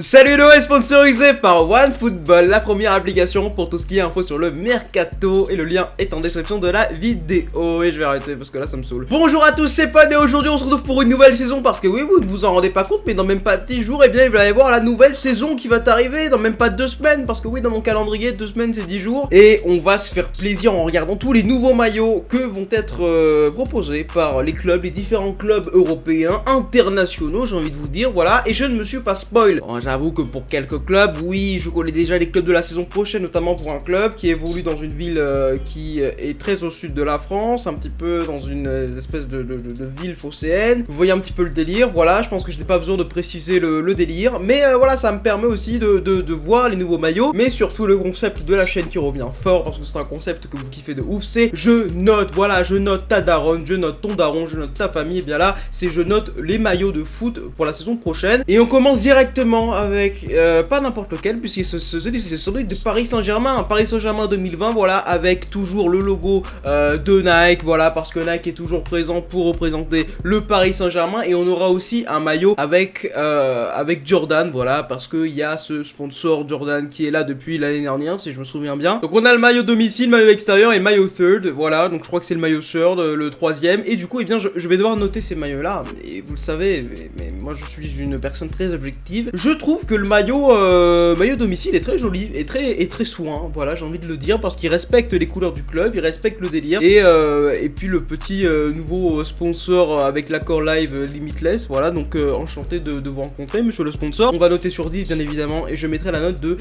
Salut Hello est sponsorisé par OneFootball, la première application pour tout ce qui est info sur le mercato, et le lien est en description de la vidéo. Et je vais arrêter parce que là ça me saoule. Bonjour à tous, c'est Pan et aujourd'hui on se retrouve pour une nouvelle saison parce que oui, vous ne vous en rendez pas compte, mais dans même pas 10 jours, et bien il va y avoir la nouvelle saison qui va t'arriver dans même pas 2 semaines, parce que oui, dans mon calendrier 2 semaines c'est 10 jours, et on va se faire plaisir en regardant tous les nouveaux maillots que vont être proposés par les clubs, les différents clubs européens, internationaux, j'ai envie de vous dire, voilà. Et je ne me suis pas spoil. J'avoue que pour quelques clubs, oui, je connais déjà les clubs de la saison prochaine, notamment pour un club qui évolue dans une ville qui est très au sud de la France, un petit peu dans une espèce de ville phocéenne. Vous voyez un petit peu le délire, voilà, je pense que je n'ai pas besoin de préciser le délire, mais voilà, ça me permet aussi de voir les nouveaux maillots, mais surtout le concept de la chaîne qui revient fort, parce que c'est un concept que vous kiffez de ouf, c'est je note, voilà, je note ta daronne, je note ton daron, je note ta famille, et bien là, c'est je note les maillots de foot pour la saison prochaine, et on commence directement avec pas n'importe lequel, puisque c'est celui de Paris Saint-Germain, Paris Saint-Germain 2020, voilà, avec toujours le logo de Nike, voilà, parce que Nike est toujours présent pour représenter le Paris Saint-Germain, et on aura aussi un maillot avec Jordan, voilà, parce qu'il y a ce sponsor Jordan qui est là depuis l'année dernière, si je me souviens bien. Donc on a le maillot domicile, maillot extérieur et le maillot third, voilà, donc je crois que c'est le maillot third, le troisième, et du coup, eh bien, je vais devoir noter ces maillots-là, et vous le savez, mais moi je suis une personne très objective. Je trouve que le maillot domicile est très joli et très soin, voilà, j'ai envie de le dire, parce qu'il respecte les couleurs du club, il respecte le délire, et puis le petit nouveau sponsor avec l'accord live Limitless, voilà, donc enchanté de vous rencontrer, monsieur le sponsor. On va noter sur 10 bien évidemment, et je mettrai la note de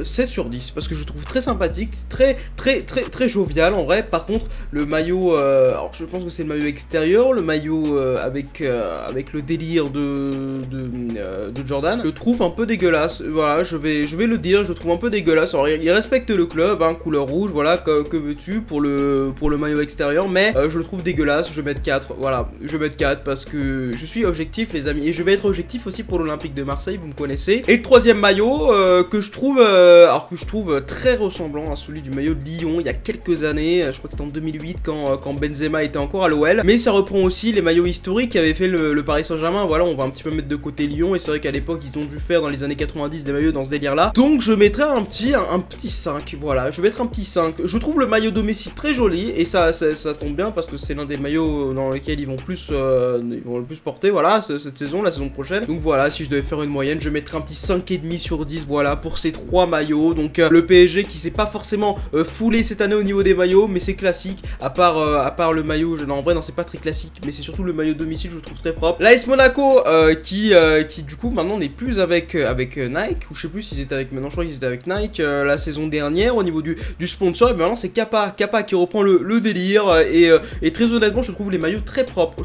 7 sur 10, parce que je trouve très sympathique, très jovial en vrai. Par contre, le maillot, alors je pense que c'est le maillot extérieur, le maillot avec le délire de Jordan, je le trouve un peu dégueulasse, voilà, je vais le dire, je le trouve un peu dégueulasse. Alors il respecte le club, hein, couleur rouge, voilà, que veux-tu pour le maillot extérieur, mais je le trouve dégueulasse, je vais mettre 4, voilà, je vais mettre 4 parce que je suis objectif les amis, et je vais être objectif aussi pour l'Olympique de Marseille, vous me connaissez. Et le troisième maillot que je trouve très ressemblant à celui du maillot de Lyon il y a quelques années, je crois que c'était en 2008 quand Benzema était encore à l'OL, mais ça reprend aussi les maillots historiques qui avaient fait le Paris Saint-Germain, voilà, on va un petit peu mettre de côté Lyon, et c'est vrai qu'à l'époque ils ont dû faire dans les années 90 des maillots dans ce délire là, donc je mettrai un petit 5, voilà, je mettrai un petit 5, je trouve le maillot domicile très joli, et ça tombe bien parce que c'est l'un des maillots dans lesquels ils vont le plus porter, voilà, cette saison, la saison prochaine, donc voilà, si je devais faire une moyenne, je mettrais un petit 5,5 sur 10, voilà, pour ces 3 maillots, donc le PSG qui s'est pas forcément foulé cette année au niveau des maillots, mais c'est classique, à part le maillot, non, en vrai non, c'est pas très classique, mais c'est surtout le maillot domicile, je le trouve très propre. L'AS Monaco qui du coup maintenant n'est plus avec Nike, ou je sais plus s'ils étaient avec, maintenant je crois qu'ils étaient avec Nike la saison dernière au niveau du sponsor, et maintenant c'est Kappa qui reprend le délire, et très honnêtement je trouve les maillots très propres,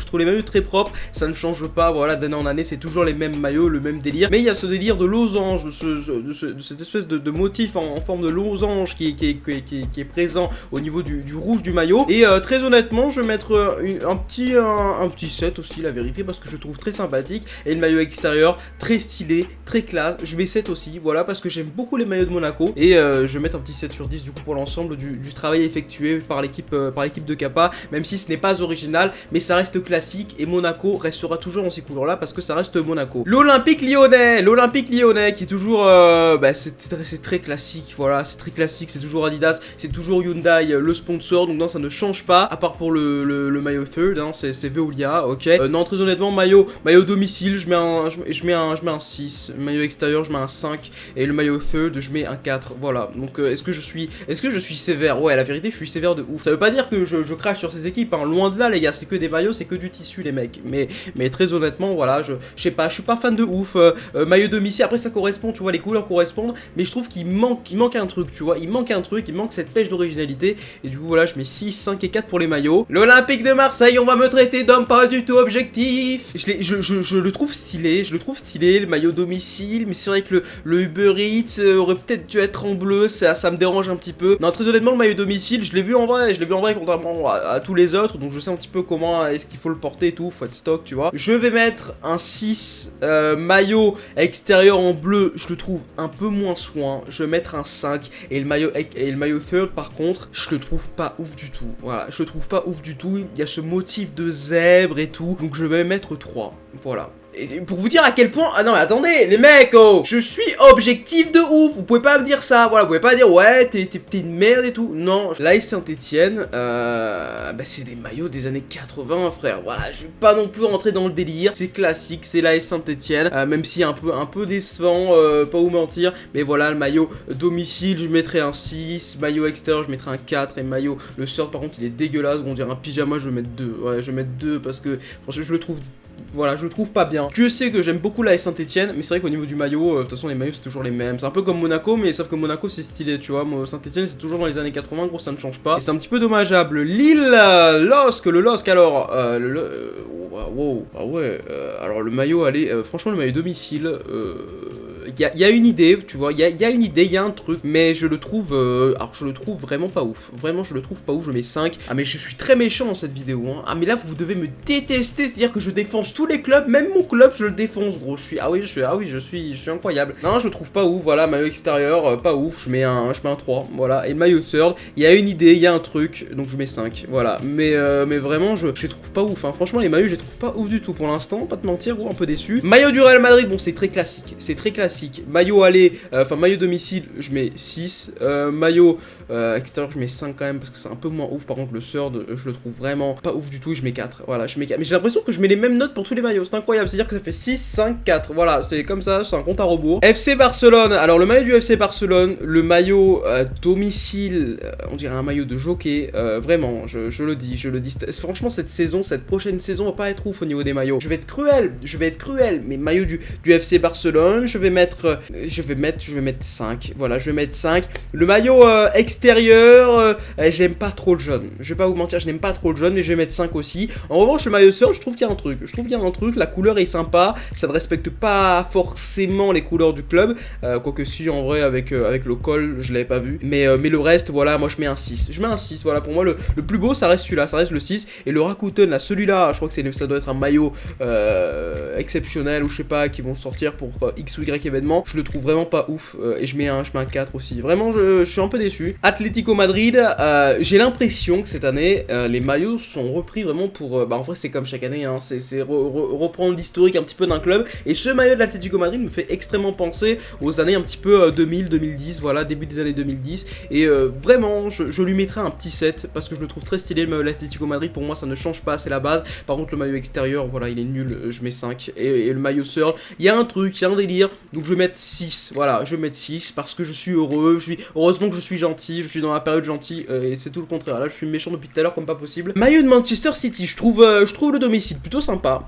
ça ne change pas, voilà, d'année en année c'est toujours les mêmes maillots, le même délire, mais il y a ce délire de losange, de cette espèce de motif en forme de losange qui est présent au niveau du rouge du maillot, et très honnêtement je vais mettre un petit 7 aussi, la vérité, parce que je trouve très sympathique, et le maillot extérieur très stylé, très classe, je mets 7 aussi, voilà, parce que j'aime beaucoup les maillots de Monaco, et je vais mettre un petit 7 sur 10 du coup pour l'ensemble du travail effectué par l'équipe de Kappa, même si ce n'est pas original, mais ça reste classique, et Monaco restera toujours dans ces couleurs là parce que ça reste Monaco. L'Olympique Lyonnais qui est toujours c'est très classique, voilà, c'est très classique, c'est toujours Adidas, c'est toujours Hyundai le sponsor, donc non, ça ne change pas, à part pour le maillot third, hein, c'est Veolia, ok. Non, très honnêtement, maillot domicile, je mets un 6, maillot extérieur je mets un 5, et le maillot third je mets un 4, voilà. Donc est-ce que je suis sévère? Ouais, la vérité, je suis sévère de ouf. Ça veut pas dire que je crache sur ces équipes, hein, loin de là les gars, c'est que des maillots, c'est que du tissu les mecs, mais très honnêtement, voilà, je sais pas, je suis pas fan de ouf. Maillot domicile, après ça correspond, tu vois, les couleurs correspondent, mais je trouve qu'il manque un truc, tu vois, il manque cette pêche d'originalité, et du coup voilà, je mets 6, 5 et 4 pour les maillots. L'Olympique de Marseille, on va me traiter d'homme pas du tout objectif. Je le trouve stylé, le maillot domicile, mais c'est vrai que le Uber Eats aurait peut-être dû être en bleu, ça me dérange un petit peu. Non, très honnêtement, le maillot domicile, je l'ai vu en vrai contrairement à tous les autres, donc je sais un petit peu comment est-ce qu'il faut le porter et tout, faut être stock, tu vois. Je vais mettre un 6, maillot extérieur en bleu, je le trouve un peu moins soin, je vais mettre un 5, et le maillot third par contre, je le trouve pas ouf du tout, voilà, je le trouve pas ouf du tout, il y a ce motif de zèbre et tout, donc je vais mettre 3, voilà. Et pour vous dire à quel point... Ah non mais attendez, les mecs, oh, je suis objectif de ouf. Vous pouvez pas me dire ça, voilà, vous pouvez pas dire ouais, t'es une merde et tout. Non, l'AS Saint-Etienne, bah c'est des maillots des années 80, frère. Voilà, je vais pas non plus rentrer dans le délire. C'est classique, c'est l'AS Saint-Etienne, même si un peu décevant, pas vous mentir. Mais voilà, le maillot domicile, je mettrais un 6. Maillot extérieur, je mettrais un 4. Et maillot, le sort par contre, il est dégueulasse. On dirait un pyjama, je vais mettre 2. Ouais, je vais mettre 2 parce que franchement, je le trouve... Voilà, je le trouve pas bien. Je sais que j'aime beaucoup l'AS Saint-Etienne, mais c'est vrai qu'au niveau du maillot, de toute façon les maillots c'est toujours les mêmes. C'est un peu comme Monaco, mais sauf que Monaco c'est stylé, tu vois. Saint-Etienne c'est toujours dans les années 80, gros, ça ne change pas. Et c'est un petit peu dommageable. Lille, le LOSC alors, wow, ah ouais, alors le maillot, allez, franchement le maillot domicile, il y a une idée, tu vois, il y a une idée, il y a un truc, mais je le trouve, alors je le trouve vraiment pas ouf. Vraiment, je le trouve pas ouf, je mets 5. Ah mais je suis très méchant dans cette vidéo, hein. Ah mais là vous devez me détester, c'est-à-dire que je défonce tous les clubs, même mon club je le défonce, gros. Je suis incroyable. Non, je le trouve pas ouf, voilà, maillot extérieur, pas ouf, je mets un 3, voilà. Et le maillot third, il y a une idée, il y a un truc, donc je mets 5, voilà. Mais vraiment, je les trouve pas ouf, hein. Franchement, les maillots, je les trouve pas ouf du tout pour l'instant, pas te mentir, gros, un peu déçu. Maillot du Real Madrid, bon, c'est très classique, Maillot aller, enfin maillot domicile, je mets 6. Maillot extérieur, je mets 5 quand même parce que c'est un peu moins ouf. Par contre, le third, je le trouve vraiment pas ouf du tout et je mets 4. Voilà, je mets 4. Mais j'ai l'impression que je mets les mêmes notes pour tous les maillots, c'est incroyable. C'est-à-dire que ça fait 6, 5, 4. Voilà, c'est comme ça, c'est un compte à rebours. FC Barcelone, alors le maillot du FC Barcelone, le maillot domicile, on dirait un maillot de jockey. Vraiment, je le dis. Franchement, cette prochaine saison va pas être ouf au niveau des maillots. Je vais être cruel, mais maillot du FC Barcelone, je vais mettre 5. Voilà, je vais mettre 5. Le maillot extérieur, j'aime pas trop le jaune. Je vais pas vous mentir, je n'aime pas trop le jaune, mais je vais mettre 5 aussi. En revanche, le maillot third, je trouve qu'il y a un truc. La couleur est sympa. Ça ne respecte pas forcément les couleurs du club. Quoique si, en vrai, avec le col, je l'avais pas vu. Mais le reste, voilà, moi je mets un 6. Voilà, pour moi, le plus beau, ça reste celui-là. Ça reste le 6. Et le Rakuten, là, celui-là, je crois que ça doit être un maillot exceptionnel ou je sais pas, qui vont sortir pour X ou Y événement. Je le trouve vraiment pas ouf et je mets un 4 aussi. Vraiment, je suis un peu déçu. Atlético Madrid, j'ai l'impression que cette année, les maillots sont repris vraiment pour... en vrai, c'est comme chaque année, hein, c'est reprendre l'historique un petit peu d'un club. Et ce maillot de l'Atlético Madrid me fait extrêmement penser aux années un petit peu 2000, 2010, voilà, début des années 2010. Et vraiment, je lui mettrai un petit 7 parce que je le trouve très stylé, le maillot de l'Atlético Madrid. Pour moi, ça ne change pas, c'est la base. Par contre, le maillot extérieur, voilà, il est nul, je mets 5. Et le maillot third, il y a un truc, il y a un délire, donc je vais mettre 6. Voilà, je vais mettre 6 parce que je suis heureux, heureusement que je suis gentil, je suis dans la période gentille et c'est tout le contraire. Là, je suis méchant depuis tout à l'heure comme pas possible. Maillot de Manchester City, je trouve le domicile plutôt sympa.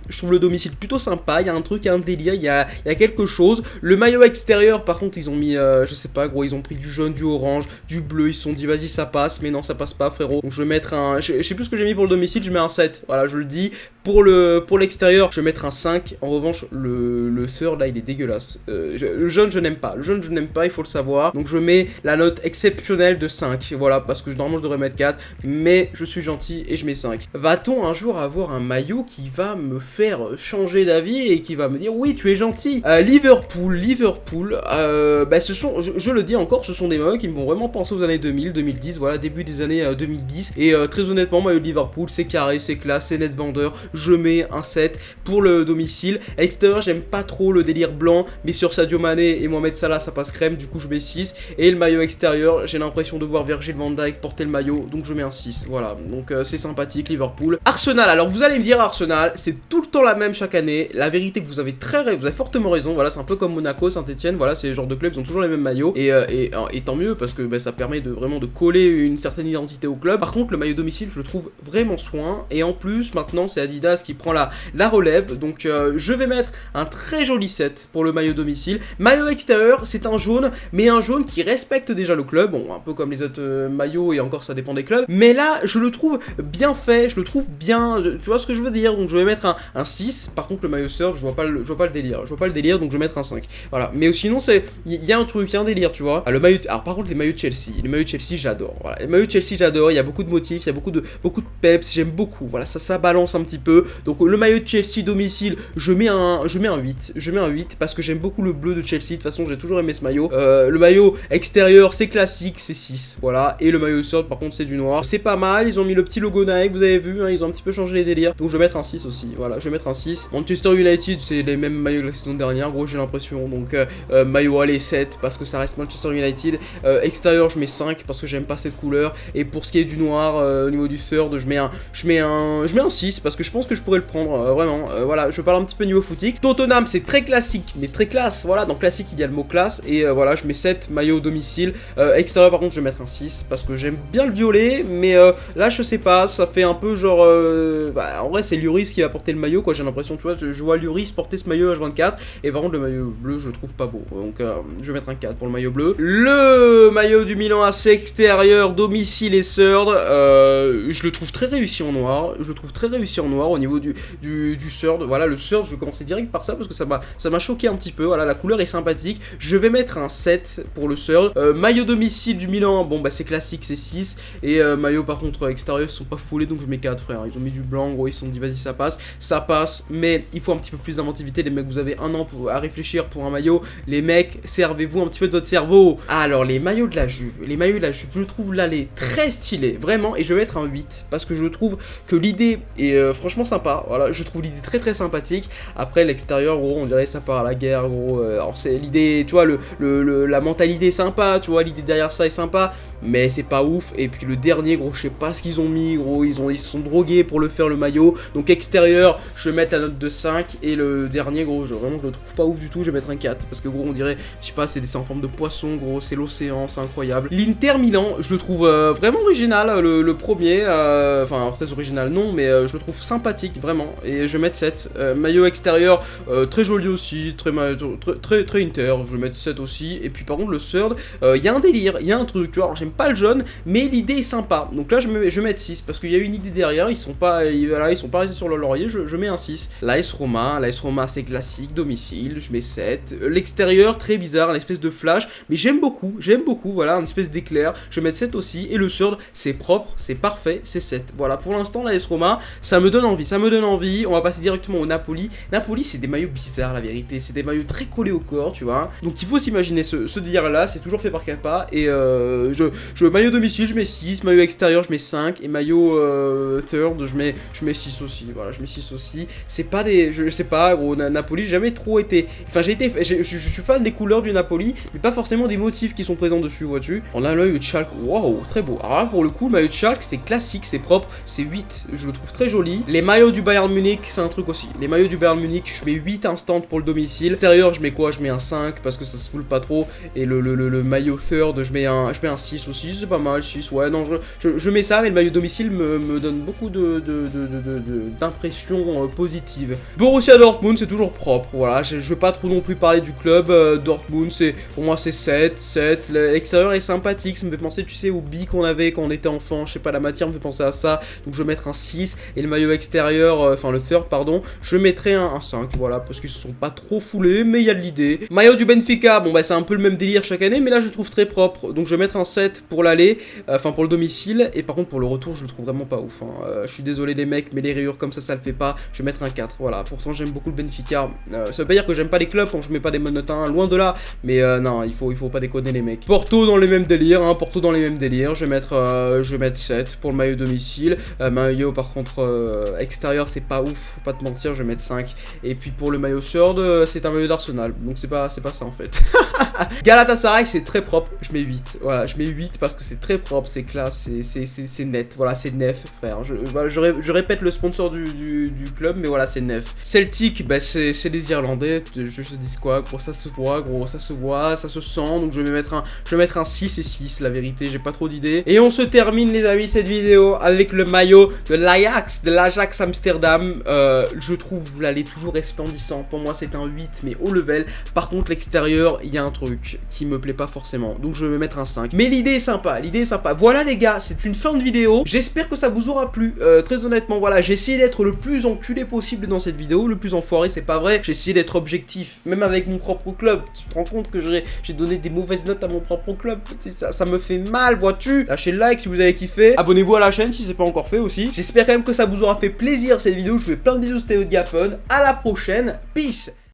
Il y a un truc, il y a un délire, il y a quelque chose. Le maillot extérieur, par contre, ils ont mis, je sais pas, gros, ils ont pris du jaune, du orange, du bleu. Ils se sont dit, vas-y, ça passe, mais non, ça passe pas, frérot. Donc, je vais mettre un, je sais plus ce que j'ai mis pour le domicile, je mets un 7. Voilà, je le dis. Pour l'extérieur, je vais mettre un 5. En revanche, le third, là, il est dégueulasse. Le jaune, je n'aime pas. Il faut le savoir. Donc, je mets la note exceptionnelle de 5. Voilà, parce que normalement, je devrais mettre 4. Mais je suis gentil et je mets 5. Va-t-on un jour avoir un maillot qui va me faire changer d'avis et qui va me dire, oui, tu es gentil. Liverpool. Je le dis encore, ce sont des maillots qui me font vraiment penser aux années 2000, 2010. Voilà, début des années 2010. Et très honnêtement, maillot de Liverpool, c'est carré, c'est classe, c'est net vendeur. Je mets un 7 pour le domicile. Extérieur, j'aime pas trop le délire blanc, mais sur Sadio Mané et Mohamed Salah, ça passe crème, du coup je mets 6. Et le maillot extérieur, j'ai l'impression de voir Virgil van Dijk porter le maillot, donc je mets un 6. Voilà, donc c'est sympathique, Liverpool. Arsenal, alors vous allez me dire, Arsenal, c'est tout le temps la même chaque année. La vérité que vous avez fortement raison, voilà, c'est un peu comme Monaco, Saint-Etienne, voilà, c'est le genre de club, ils ont toujours les mêmes maillots. Et tant mieux, parce que ça permet vraiment de coller une certaine identité au club. Par contre, le maillot domicile, je le trouve vraiment soin. Et en plus, maintenant, c'est Adidas qui prend la relève. Donc, je vais mettre un très joli 7 pour le maillot domicile. Maillot extérieur, c'est un jaune, mais un jaune qui respecte déjà le club. Bon, un peu comme les autres maillots, et encore, ça dépend des clubs. Mais là, je le trouve bien fait, je le trouve bien... Tu vois ce que je veux dire? Donc, je vais mettre un 6. Par contre, le maillot third, je vois pas le délire. Donc, je vais mettre un 5. Voilà. Mais sinon, il y a un truc, il y a un délire, tu vois. Le maillot... Alors, par contre, les maillots de Chelsea. J'adore. Voilà. Les maillots de Chelsea, j'adore. Il y a beaucoup de motifs, il y a beaucoup de peps. J'aime beaucoup. Voilà, ça balance un petit peu. Donc, le maillot de Chelsea domicile, je mets un 8. Je mets un 8 parce que j'aime beaucoup le bleu de Chelsea. De toute façon, j'ai toujours aimé ce maillot. Le maillot extérieur, c'est classique, c'est 6, voilà. Et le maillot Third par contre c'est du noir. C'est pas mal, ils ont mis le petit logo Nike, vous avez vu, hein, ils ont un petit peu changé les délires. Donc je vais mettre un 6 aussi, voilà, je vais mettre un 6. Manchester United, c'est les mêmes maillots que la saison dernière, gros, j'ai l'impression. Donc maillot aller 7 parce que ça reste Manchester United. Extérieur, je mets 5 parce que j'aime pas cette couleur. Et pour ce qui est du noir, au niveau du Third, je mets un 6 parce que je pense que je pourrais le prendre, vraiment. Voilà, je parle un petit peu niveau footique. Tottenham, c'est très classique, mais très classe. Voilà, dans classique, il y a le mot classe. Et voilà, je mets 7 maillot au domicile. Extérieur, par contre, je vais mettre un 6 parce que j'aime bien le violet. Mais là, je sais pas, ça fait un peu genre. Bah, en vrai, c'est Lloris qui va porter le maillot, quoi. J'ai l'impression, tu vois, je vois Lloris porter ce maillot H24. Et par contre, le maillot bleu, je le trouve pas beau. Donc, je vais mettre un 4 pour le maillot bleu. Le maillot du Milan AC extérieur, domicile et Third. Je le trouve très réussi en noir. Je le trouve très réussi en noir au niveau du Third. Voilà, le Third, je vais commencer direct par ça parce que ça m'a choqué un petit peu. Voilà, la couleur est sympathique. Je vais mettre un 7 pour le Third. Maillot domicile du Milan, bon, bah, c'est classique, c'est 6. Et maillot, par contre, extérieur, ils sont pas foulés, donc je mets 4, frère. Ils ont mis du blanc, gros, ils se sont dit, vas-y, ça passe, mais il faut un petit peu plus d'inventivité, les mecs, vous avez un an à réfléchir pour un maillot, les mecs, servez-vous un petit peu de votre cerveau. Alors, les maillots de la Juve, je trouve l'allée très stylé, vraiment, et je vais mettre un 8, parce que je trouve que l'idée est franchement sympa, voilà, je trouve l'idée très très sympathique. Après, l'extérieur, gros, on dirait ça part à la guerre, gros, alors c'est l'idée, tu vois, la mentalité est sympa, tu vois, l'idée derrière ça est sympa, mais c'est pas ouf. Et puis le dernier, gros, je sais pas ce qu'ils ont mis, gros, ils se sont drogués pour le faire, le maillot. Donc extérieur, je vais mettre la note de 5. Et le dernier, gros, vraiment, je le trouve pas ouf du tout, je vais mettre un 4. Parce que, gros, on dirait, je sais pas, c'est en forme de poisson, gros, c'est l'océan, c'est incroyable. L'Inter Milan, je le trouve vraiment original, le premier, enfin, très original, non, mais je le trouve sympathique, vraiment. Et je vais mettre 7. Maillot extérieur, très joli aussi, très Inter, je vais mettre 7 aussi. Et puis, par contre, le Third, il y a un délire, il y a un truc, tu vois, j'aime pas le jaune, mais l'idée est sympa. Donc là, je vais mettre 6 parce qu'il y a une idée derrière. Ils sont pas restés sur le laurier. Je mets un 6. L'AS Roma, c'est classique, domicile. Je mets 7. L'extérieur, très bizarre, une espèce de flash, mais j'aime beaucoup. Voilà, une espèce d'éclair. Je vais mettre 7 aussi. Et le Third, c'est propre, c'est parfait, c'est 7. Voilà, pour l'instant, l'AS Roma, ça me donne envie. On va passer directement au Napoli. Napoli, c'est des maillots bizarres, la vérité. C'est des maillots très collés au corps, tu vois. Donc il faut s'imaginer ce délire-là. C'est toujours fait par Kappa. Et maillot domicile, je mets 6, maillot extérieur, je mets 5, et maillot Third, je mets 6 aussi, voilà, je mets 6 aussi. C'est pas des, je sais pas, gros, Napoli, j'ai jamais trop été, enfin je suis fan des couleurs du Napoli, mais pas forcément des motifs qui sont présents dessus, vois-tu. On a le maillot de Schalke, waouh, très beau. Alors là, pour le coup, le maillot de Schalke, c'est classique, c'est propre, c'est 8, je le trouve très joli. Les maillots du Bayern Munich, c'est un truc aussi. Les maillots du Bayern Munich, je mets 8 instant pour le domicile. Extérieur, je mets quoi? Je mets un 5, parce que ça se foule pas trop, et le maillot Third, je mets un 6 aussi, c'est pas mal, 6, ouais, non, je mets ça, mais le maillot domicile me donne beaucoup d'impressions positives. Borussia Dortmund, c'est toujours propre, voilà, je veux pas trop non plus parler du club, Dortmund, pour moi c'est 7, l'extérieur est sympathique, ça me fait penser, tu sais, au billes qu'on avait quand on était enfant, je sais pas, la matière me fait penser à ça, donc je vais mettre un 6, et le maillot extérieur, enfin le Third, pardon, je mettrai un 5, voilà, parce qu'ils se sont pas trop foulés, mais il y a de l'idée. Maillot du Benfica, bon bah c'est un peu le même délire chaque année, mais là je le trouve très propre, donc je vais mettre un 7 pour l'aller, enfin pour le domicile, et par contre pour le retour je le trouve vraiment pas ouf, hein. Je suis désolé les mecs, mais les rayures comme ça le fait pas, je vais mettre un 4, voilà, pourtant j'aime beaucoup le Benfica, ça veut pas dire que j'aime pas les clubs quand je mets pas des bonnes notes 1, loin de là, mais non, il faut pas déconner les mecs. Porto dans les mêmes délires, hein, je vais mettre 7 pour le maillot domicile, maillot par contre extérieur c'est pas ouf, faut pas te mentir, je vais mettre 5, et puis pour le maillot Third, c'est un maillot d'Arsenal, donc c'est pas ça en fait. Galatasaray c'est très propre, je mets 8, voilà, je mets 8 parce que c'est très propre, c'est classe, c'est net, voilà, c'est Nef, frère. Je répète le sponsor du club, mais voilà, c'est Nef. Celtic, bah, c'est des Irlandais, je te dis quoi, gros, ça se voit, ça se sent, donc je vais mettre un 6 et 6, la vérité, j'ai pas trop d'idées. Et on se termine, les amis, cette vidéo avec le maillot de l'Ajax Amsterdam. Je trouve l'aller toujours resplendissant, pour moi c'est un 8, mais haut level. Par contre, l'extérieur, il y a un truc qui me plaît pas forcément, donc je vais mettre un 5. Mais l'idée est sympa, Voilà les gars, c'est une fin de vidéo, j'espère que ça vous aura plu, très honnêtement, voilà, j'ai essayé d'être le plus enculé possible dans cette vidéo, le plus enfoiré, c'est pas vrai, j'ai essayé d'être objectif, même avec mon propre club, tu te rends compte que j'ai donné des mauvaises notes à mon propre club, ça me fait mal, vois-tu. Lâchez le like si vous avez kiffé, abonnez-vous à la chaîne si c'est pas encore fait aussi, j'espère quand même que ça vous aura fait plaisir cette vidéo, je vous fais plein de bisous, c'était Gapon, à la prochaine, peace.